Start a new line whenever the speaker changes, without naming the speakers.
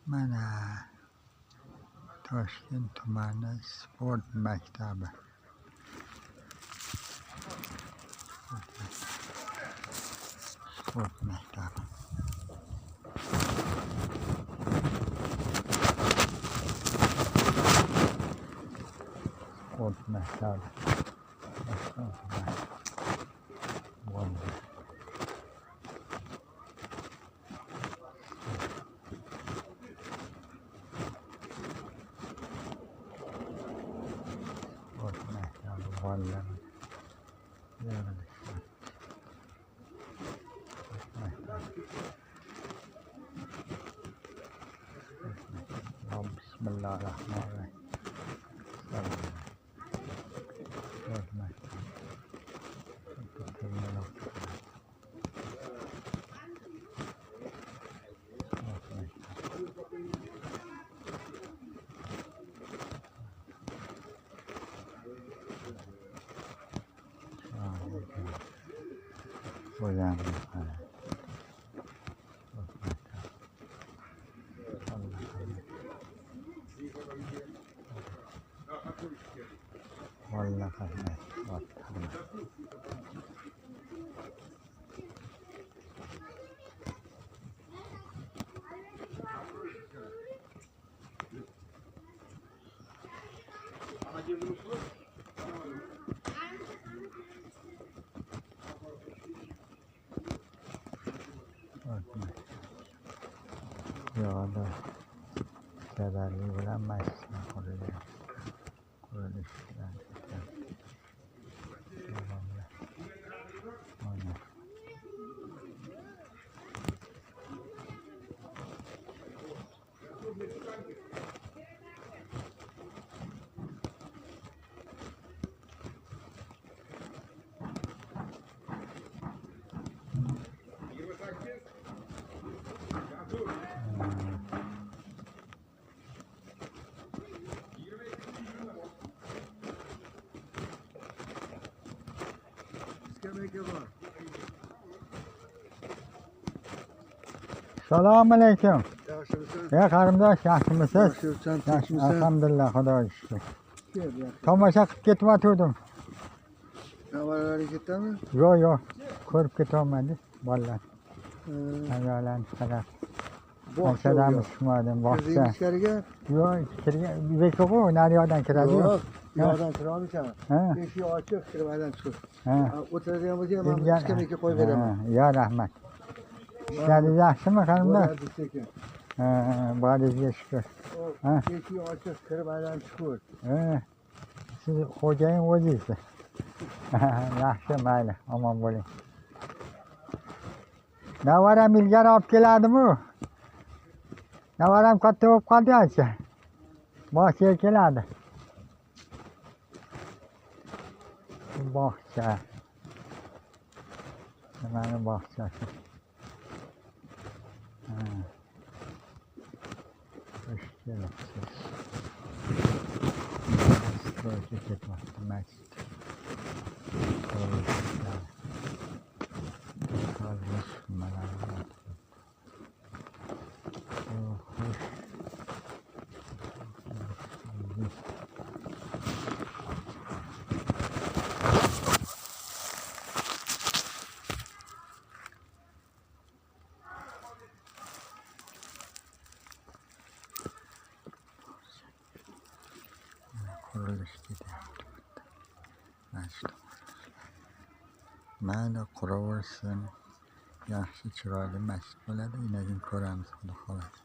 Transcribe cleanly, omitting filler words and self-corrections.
Mana Toshkent tumani sport maktabi. Sport maktabi. Sport maktabi. Bismillahirrahmanirrahim. Yo'lda kederli bilan masjidni qurilishidan Assalomu alaykum. Ya qarindosh, yaxshimisiz? Yaxshi, alhamdulillah, Xudoga shukr. Tomosha qilib ketayotgandim.
Navaralar ketdimi?
Yo'q, ko'rib ketolmadi bolalar. Ayollarni qarab. Bog'chadamiz tushmadim, bog'cha.
Ichkariga?
Yo'q, ichkariga beko'g'u, nariyoqdan kiradi.
Yo'q, yo'qdan kira olmaysan. Eshik ochiq, kirmadan chiq. O'tiradigan bo'lsa, men ichkariga qo'yib beraman.
Yo, rahmat. İşleri yaxshimi qarindosh? Boringizga shukr.
Eshik ochiq, kirmadan chiq.
Siz xo'jayin o'zingizsiz. Yaxshi, mayli, omon bo'ling. Navaram ilgari olib keladimi? Navaram katta bo'lib qoldi-chi. Bog'chaga keladi. Bog'cha. Nimani bog'chasi? Hoş geldiniz. Stroke ketyapti masjid. Mayli, quraversin. Yaxshi, chiroyli masjid bo'ladi. Inagin ko'ramiz, xudo xohlasa.